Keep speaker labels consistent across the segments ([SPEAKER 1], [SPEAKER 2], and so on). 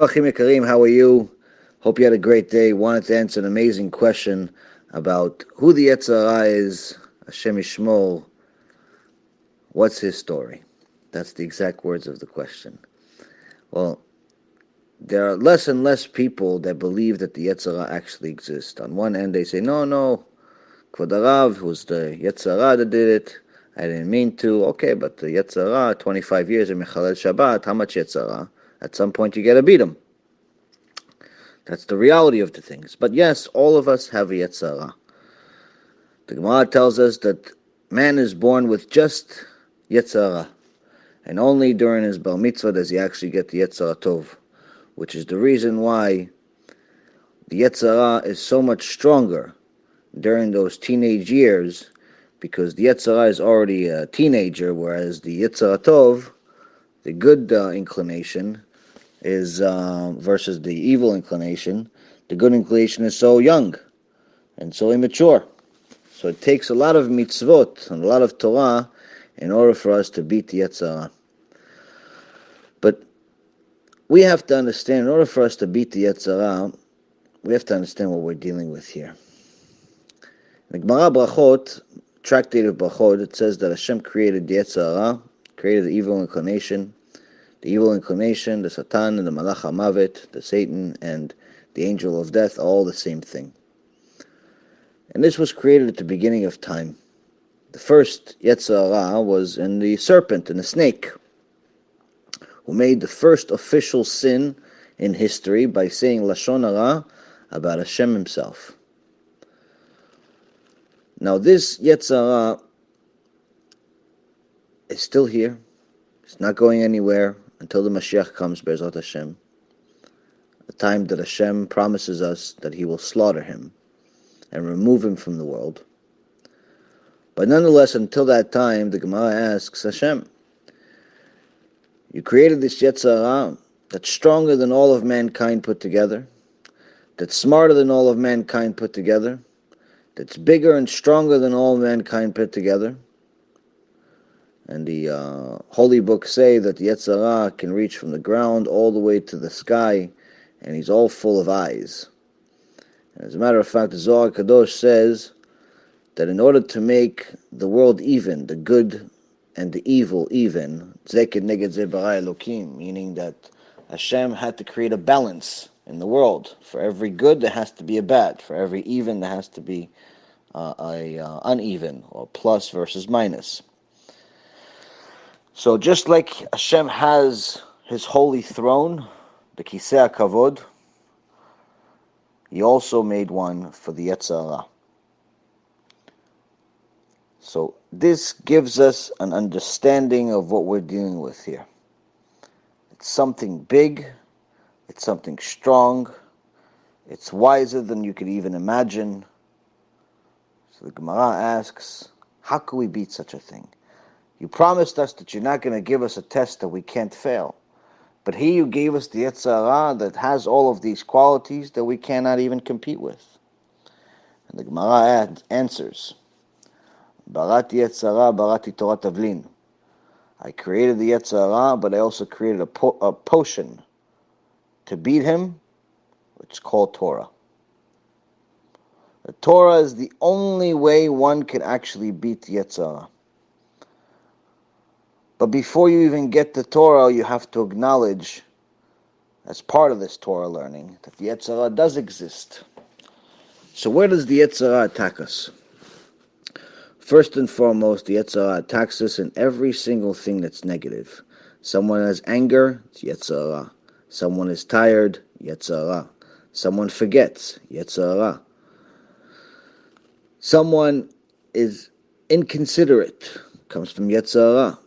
[SPEAKER 1] Achim Karim, how are you? Hope you had a great day. Wanted to answer an amazing question about who the Yetzer Hara is, Hashem Yishmor. What's his story? That's the exact words of the question. Well, there are less and less people that believe that the Yetzer Hara actually exists. On one end, they say, no, Kvod Harav was the Yetzer Hara that did it. I didn't mean to. Okay, but the Yetzer Hara, 25 years in Mechalel Shabbat, how much Yetzer Hara? At some point, you got to beat him. That's the reality of the things. But yes, all of us have a Yetzer Hara. The Gemara tells us that man is born with just Yetzer Hara, and only during his Bar Mitzvah does he actually get the Yetzer Hara Tov, which is the reason why the Yetzer Hara is so much stronger during those teenage years, because the Yetzer Hara is already a teenager, whereas the Yetzer Hara Tov, the good inclination, is versus the evil inclination. The good inclination is so young and so immature. So it takes a lot of mitzvot and a lot of Torah in order for us to beat the Yetzer Hara. But we have to understand, in order for us to beat the Yetzer Hara, we have to understand what we're dealing with here. In the Gemara Brachot, tractate of Brachot, it says that Hashem created the Yetzer Hara, created the evil inclination, the Satan and the Malach HaMavet, the Satan and the angel of death, are all the same thing. And this was created at the beginning of time. The first Yetzer Hara was in the serpent, in the snake, who made the first official sin in history by saying Lashon Hara about Hashem himself. Now this Yetzer Hara is still here. It's not going anywhere until the Mashiach comes, Be'ezrat Hashem. The time that Hashem promises us that he will slaughter him and remove him from the world. But nonetheless, until that time, the Gemara asks, Hashem, you created this Yetzer Hara that's stronger than all of mankind put together, that's smarter than all of mankind put together, that's bigger and stronger than all mankind put together. And the holy books say that the Yetzer Hara can reach from the ground all the way to the sky, and he's all full of eyes. And as a matter of fact, the Zohar Kadosh says that in order to make the world even, the good and the evil even, Zeked Neged Ze Bara Elokim, meaning that Hashem had to create a balance in the world. For every good, there has to be a bad. For every even, there has to be a uneven, or plus versus minus. So just like Hashem has his holy throne, the Kisei HaKavod, he also made one for the Yetzer Hara. So this gives us an understanding of what we're dealing with here. It's something big, it's something strong, it's wiser than you could even imagine. So the Gemara asks, how can we beat such a thing? You promised us that you're not going to give us a test that we can't fail. But here you gave us the Yetzer Hara that has all of these qualities that we cannot even compete with. And the Gemara answers, Barati Yetzer Hara, Barati Torah Tavlin. I created the Yetzer Hara, but I also created a potion to beat him, which is called Torah. The Torah is the only way one can actually beat the Yetzer Hara. But before you even get the Torah, you have to acknowledge, as part of this Torah learning, that the Yetzer Hara does exist. So where does the Yetzer Hara attack us? First and foremost, the Yetzer Hara attacks us in every single thing that's negative. Someone has anger, it's Yetzer Hara. Someone is tired, Yetzer Hara. Someone forgets, Yetzer Hara. Someone is inconsiderate, comes from Yetzer Hara.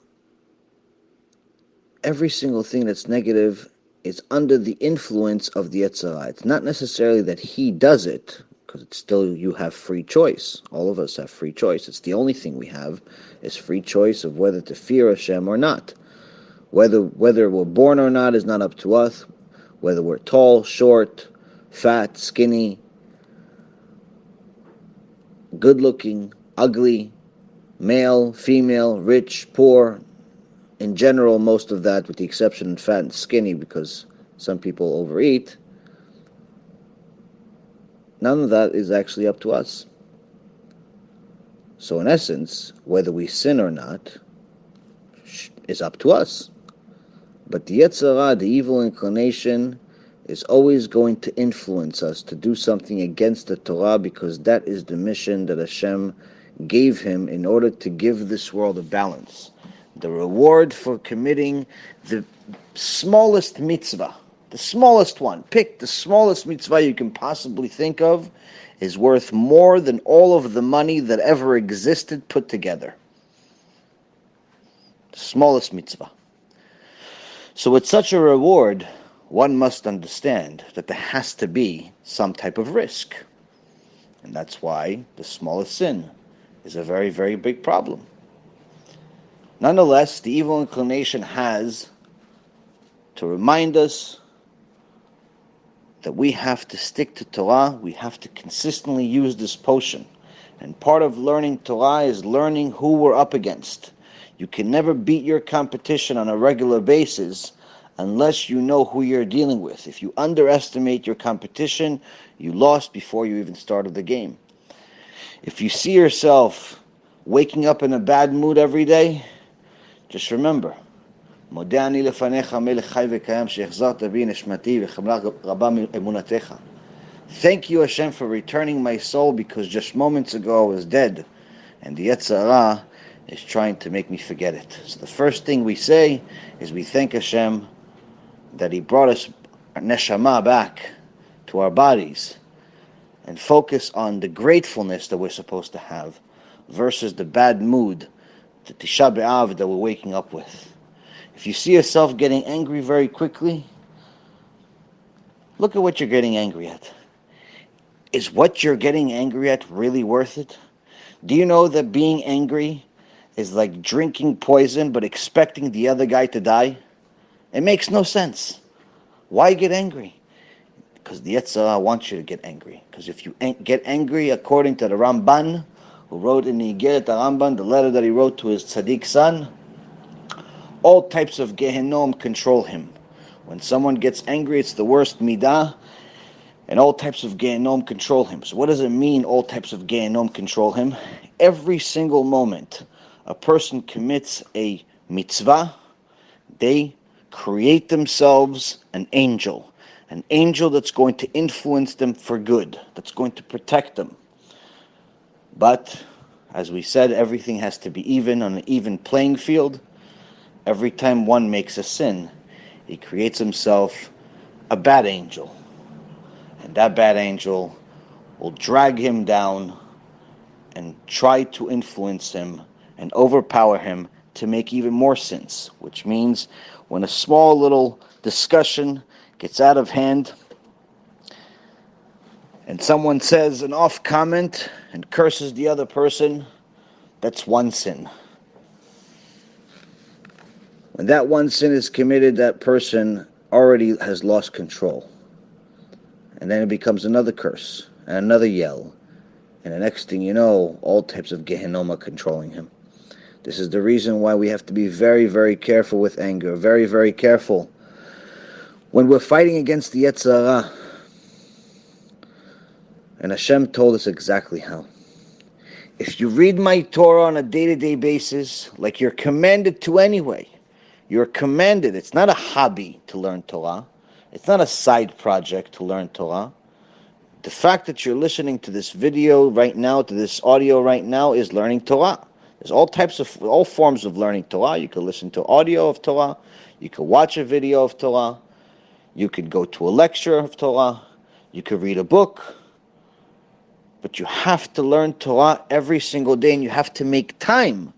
[SPEAKER 1] Every single thing that's negative is under the influence of the Yetzer Hara. It's not necessarily that he does it, because it's still, you have free choice. All of us have free choice. It's the only thing we have, is free choice of whether to fear Hashem or not. Whether we're born or not is not up to us. Whether we're tall, short, fat, skinny, good-looking, ugly, male, female, rich, poor, in general, most of that, with the exception of fat and skinny, because some people overeat. None of that is actually up to us. So in essence, whether we sin or not is up to us. But the Yetzer Hara, the evil inclination, is always going to influence us to do something against the Torah, because that is the mission that Hashem gave him in order to give this world a balance. The reward for committing the smallest mitzvah, the smallest one, pick the smallest mitzvah you can possibly think of, is worth more than all of the money that ever existed put together. The smallest mitzvah. So with such a reward, one must understand that there has to be some type of risk. And that's why the smallest sin is a very, very big problem. Nonetheless, the evil inclination has to remind us that we have to stick to Torah, we have to consistently use this potion. And part of learning Torah is learning who we're up against. You can never beat your competition on a regular basis unless you know who you're dealing with. If you underestimate your competition, you lost before you even started the game. If you see yourself waking up in a bad mood every day, just remember, thank you, Hashem, for returning my soul, because just moments ago I was dead, and the Yetzer Hara is trying to make me forget it. So the first thing we say is we thank Hashem that He brought us our neshama back to our bodies, and focus on the gratefulness that we're supposed to have versus the bad mood, the Tisha B'Av that we're waking up with. If you see yourself getting angry very quickly, look at what you're getting angry at. Is what you're getting angry at really worth it? Do you know that being angry is like drinking poison but expecting the other guy to die? It makes no sense. Why get angry? Because the Yetzer Hara wants you to get angry. Because if you get angry, according to the Ramban, who wrote in the Igeret Ramban, the letter that he wrote to his tzaddik son, all types of Gehenom control him. When someone gets angry, it's the worst midah, and all types of Gehenom control him. So what does it mean, all types of Gehenom control him? Every single moment a person commits a mitzvah, they create themselves an angel that's going to influence them for good, that's going to protect them. But, as we said, everything has to be even, on an even playing field. Every time one makes a sin, he creates himself a bad angel. And that bad angel will drag him down and try to influence him and overpower him to make even more sins. Which means when a small little discussion gets out of hand and someone says an off comment and curses the other person, that's one sin. When that one sin is committed, that person already has lost control. And then it becomes another curse, and another yell. And the next thing you know, all types of Gehenom are controlling him. This is the reason why we have to be very, very careful with anger. Very, very careful. When we're fighting against the Yetzer Hara, and Hashem told us exactly how. If you read my Torah on a day-to-day basis, like you're commanded to anyway, you're commanded. It's not a hobby to learn Torah. It's not a side project to learn Torah. The fact that you're listening to this video right now, to this audio right now, is learning Torah. There's all forms of learning Torah. You could listen to audio of Torah. You could watch a video of Torah. You could go to a lecture of Torah. You could read a book. But you have to learn Torah every single day, and you have to make time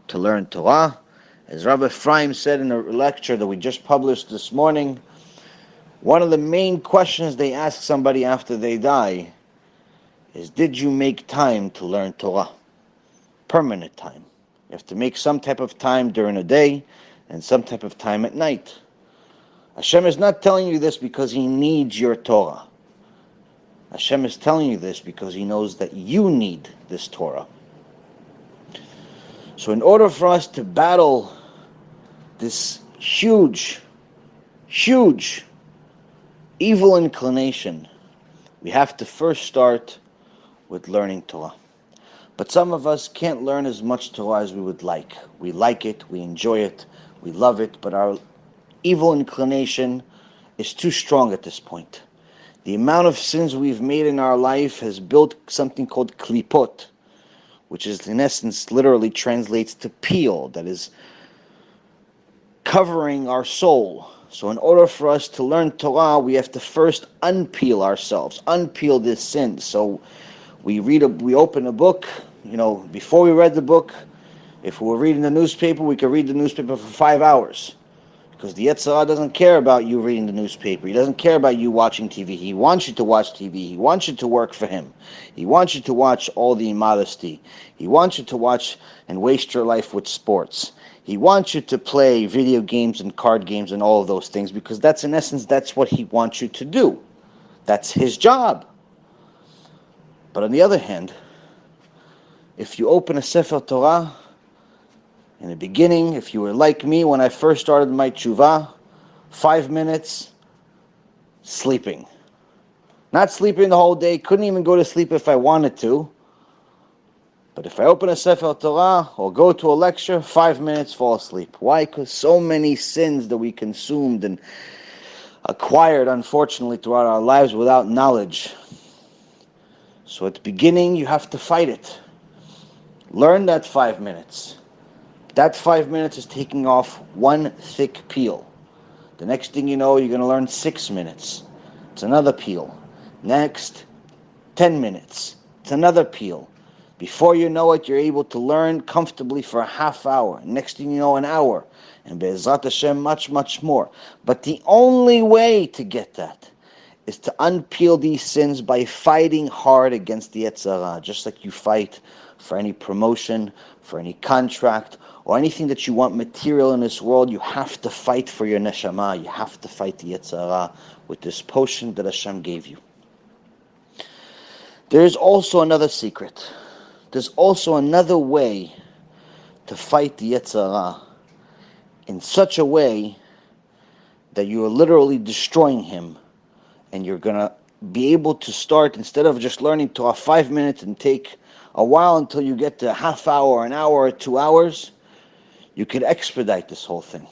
[SPEAKER 1] to learn Torah. As Rabbi Ephraim said in a lecture that we just published this morning, one of the main questions they ask somebody after they die is, did you make time to learn Torah? Permanent time. You have to make some type of time during the day and some type of time at night. Hashem is not telling you this because He needs your Torah. Hashem is telling you this because He knows that you need this Torah. So in order for us to battle this huge evil inclination, we have to first start with learning Torah. But some of us can't learn as much Torah as we would like. We like it, we enjoy it, we love it, but our evil inclination is too strong at this point. The amount of sins we've made in our life has built something called klipot, which is in essence literally translates to peel, that is covering our soul. So in order for us to learn Torah, we have to first unpeel ourselves, unpeel this sin. So we open a book, before we read the book, if we were reading the newspaper, we could read the newspaper for 5 hours. Because the Yetzer Hara doesn't care about you reading the newspaper. He doesn't care about you watching TV. He wants you to watch TV. He wants you to work for him. He wants you to watch all the immodesty. He wants you to watch and waste your life with sports. He wants you to play video games and card games and all of those things, because that's, in essence, that's what he wants you to do. That's his job. But on the other hand, if you open a Sefer Torah, in the beginning, if you were like me when I first started my tshuva, 5 minutes, sleeping. Not sleeping the whole day, couldn't even go to sleep if I wanted to. But if I open a Sefer Torah or go to a lecture, 5 minutes, fall asleep. Why? Because so many sins that we consumed and acquired, unfortunately, throughout our lives without knowledge. So at the beginning, you have to fight it. Learn that 5 minutes. That 5 minutes is taking off one thick peel. The next thing you know, you're going to learn 6 minutes. It's another peel. Next, 10 minutes. It's another peel. Before you know it, you're able to learn comfortably for a half hour. Next thing you know, an hour. And Be'ezrat Hashem, much, much more. But the only way to get that is to unpeel these sins by fighting hard against the Yetzer Hara, just like you fight for any promotion, for any contract, or anything that you want material in this world. You have to fight for your neshama. You have to fight the Yetzer Hara with this potion that Hashem gave you. There is also another secret. There's also another way to fight the Yetzer Hara in such a way that you are literally destroying him, and you're going to be able to start, instead of just learning Torah 5 minutes and take a while until you get to a half hour, an hour, or 2 hours, you could expedite this whole thing.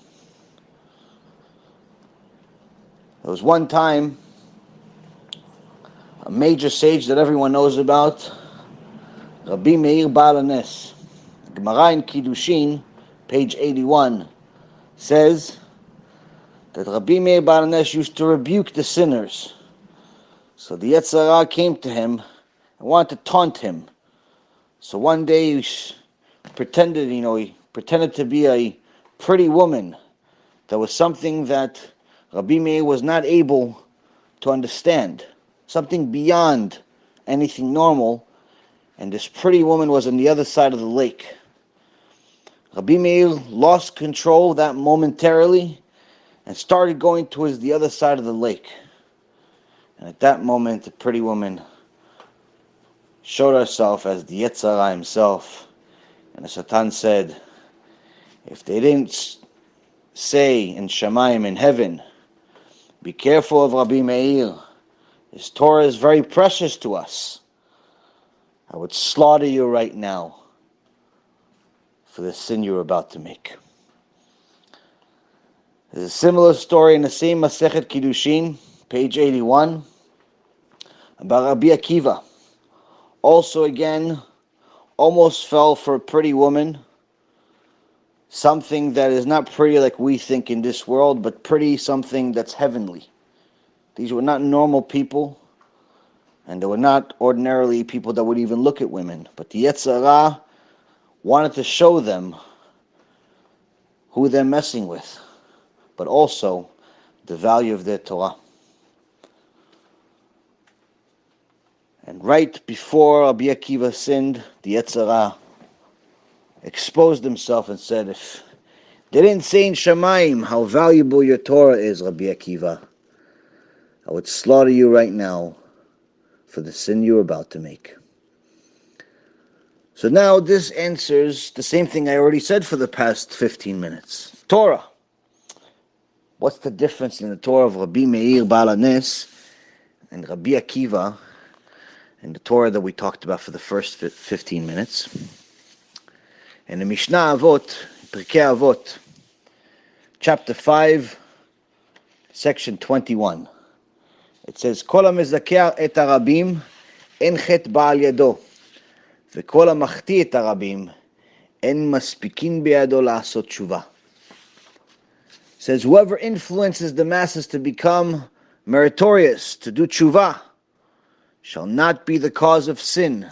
[SPEAKER 1] There was one time a major sage that everyone knows about, Rabbi Meir Baal HaNes. Gemara in Chidush, page 81, says that Rabbi Meir Baal HaNes used to rebuke the sinners. So the Yetzer Hara came to him and wanted to taunt him. So one day he pretended to be a pretty woman. That was something that Rabbi Meir was not able to understand. Something beyond anything normal. And this pretty woman was on the other side of the lake. Rabbi Meir lost control of that momentarily and started going towards the other side of the lake. And at that moment, the pretty woman showed herself as the Yetzer Hara himself. And the Satan said, if they didn't say in Shamayim, in heaven, be careful of Rabbi Meir, his Torah is very precious to us, I would slaughter you right now for the sin you're about to make. There's a similar story in the same Masechet Kiddushin, page 81, about Rabbi Akiva. Also again, almost fell for a pretty woman. Something that is not pretty like we think in this world, but pretty, something that's heavenly. These were not normal people, and they were not ordinarily people that would even look at women. But the Yetzer Hara wanted to show them who they're messing with, but also the value of their Torah. And right before Rabbi Akiva sinned, the Yetzer Hara exposed himself and said, if they didn't say in Shamayim how valuable your Torah is, Rabbi Akiva, I would slaughter you right now for the sin you're about to make. So now this answers the same thing I already said for the past 15 minutes. Torah. What's the difference in the Torah of Rabbi Meir Baal HaNes and Rabbi Akiva in the Torah that we talked about for the first 15 minutes? In the Mishnah Avot, Pirkei Avot, chapter 5, section 21, it says, Kol ha-mezakeh et harabim en chet ba'al yado, ve'kol ha-machti et harabim en maspikin biyado la'asot tshuva. Says, whoever influences the masses to become meritorious, to do tshuva, shall not be the cause of sin,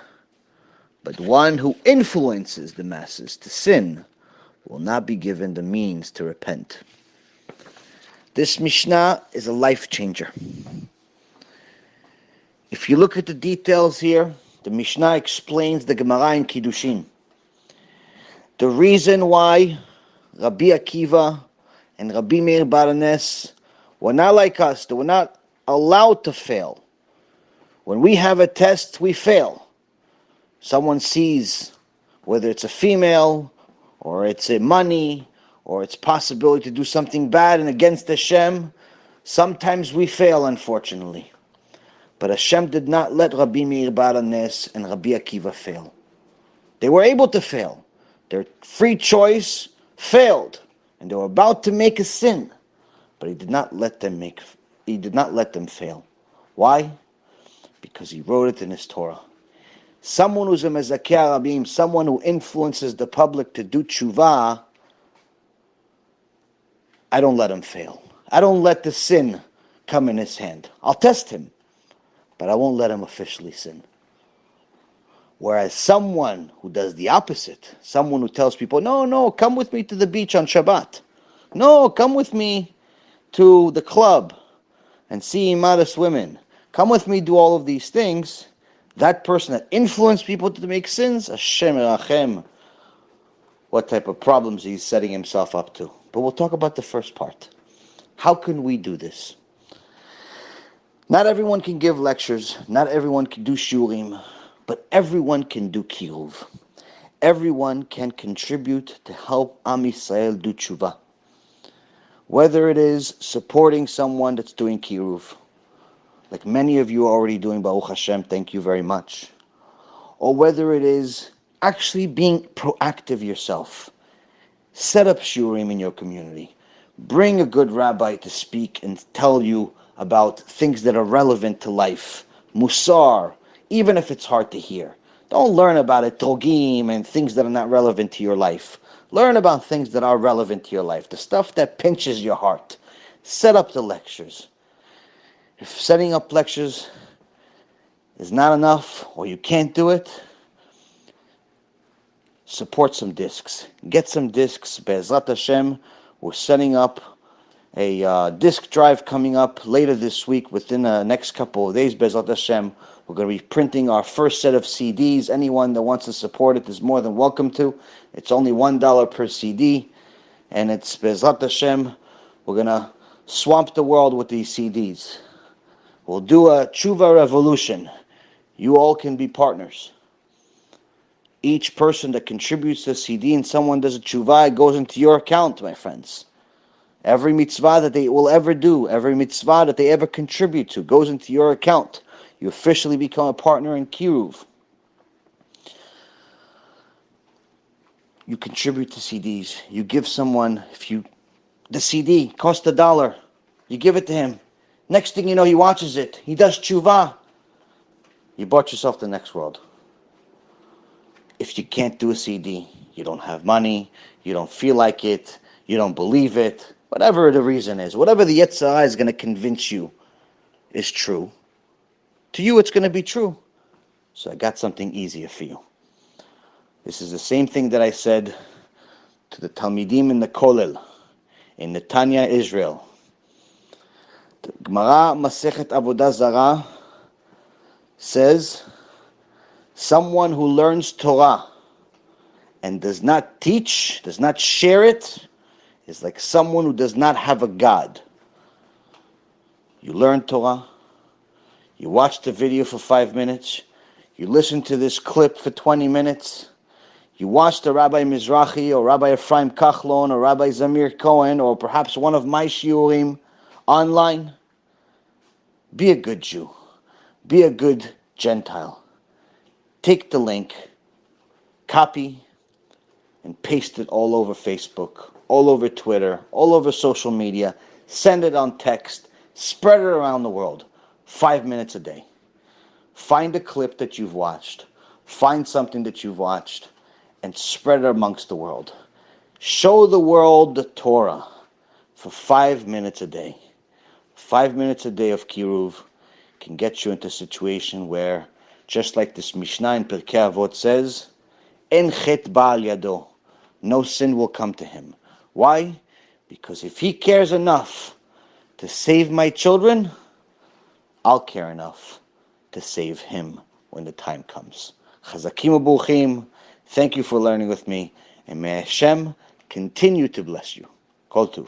[SPEAKER 1] but one who influences the masses to sin will not be given the means to repent. This Mishnah is a life changer. If you look at the details here, the Mishnah explains the Gemara in Chidushim. The reason why Rabbi Akiva and Rabbi Meir Baal HaNes were not like us, they were not allowed to fail. When we have a test, we fail. Someone sees, whether it's a female, or it's a money, or it's possibility to do something bad and against Hashem, sometimes we fail, unfortunately. But Hashem did not let Rabbi Meir Baal HaNes and Rabbi Akiva fail. They were able to fail. Their free choice failed, and they were about to make a sin, but He did not let them fail. Why? Because He wrote it in His Torah. Someone who's a mezakeh harabim, someone who influences the public to do tshuva, I don't let him fail. I don't let the sin come in his hand. I'll test him, but I won't let him officially sin. Whereas someone who does the opposite, someone who tells people, no, come with me to the beach on Shabbat. No, come with me to the club and see immodest women. Come with me, do all of these things. That person that influenced people to make sins, Hashem Erachem, what type of problems he's setting himself up to. But we'll talk about the first part. How can we do this? Not everyone can give lectures. Not everyone can do shurim. But everyone can do kiruv. Everyone can contribute to help Am Yisrael do tshuva. Whether it is supporting someone that's doing kiruv, like many of you are already doing, Baruch Hashem, thank you very much. Or whether it is actually being proactive yourself. Set up shurim in your community. Bring a good rabbi to speak and tell you about things that are relevant to life. Musar, even if it's hard to hear. Don't learn about etrogim and things that are not relevant to your life. Learn about things that are relevant to your life. The stuff that pinches your heart. Set up the lectures. If setting up lectures is not enough, or you can't do it, support some discs. Get some discs. Be'ezrat Hashem, we're setting up a disc drive coming up later this week, within the next couple of days. Be'ezrat Hashem, we're going to be printing our first set of CDs. Anyone that wants to support it is more than welcome to. It's only $1 per CD, and it's Be'ezrat Hashem. We're going to swamp the world with these CDs. We'll do a tshuva revolution. You all can be partners. Each person that contributes to a CD and someone does a tshuva, it goes into your account, my friends. Every mitzvah that they will ever do, every mitzvah that they ever contribute to, goes into your account. You officially become a partner in kiruv. You contribute to CDs. You give someone, the CD costs $1. You give it to him. Next thing you know, he watches it. He does tshuva. You bought yourself the next world. If you can't do a CD, you don't have money, you don't feel like it, you don't believe it, whatever the reason is, whatever the Yetzer Hara is going to convince you is true, to you it's going to be true. So I got something easier for you. This is the same thing that I said to the Talmidim in the Kollel, in Netanya, Israel. The Gemara Masechet Avodah Zarah says, someone who learns Torah and does not teach, does not share it, is like someone who does not have a God. You learn Torah, you watch the video for 5 minutes, you listen to this clip for 20 minutes, You watched a Rabbi Mizrahi or Rabbi Ephraim Kachlon or Rabbi Zamir Cohen or perhaps one of my shiurim online. Be a good Jew. Be a good Gentile. Take the link, copy, and paste it all over Facebook, all over Twitter, all over social media. Send it on text. Spread it around the world. 5 minutes a day. Find a clip that you've watched. Find something that you've watched and spread it amongst the world. Show the world the Torah for 5 minutes a day. 5 minutes a day of kiruv can get you into a situation where, just like this Mishnah in Pirkei Avot says, En chet ba'al yado, no sin will come to him. Why? Because if he cares enough to save my children, I'll care enough to save him when the time comes. Chazakim u'buchim, thank you for learning with me, and may Hashem continue to bless you. Kol tuv.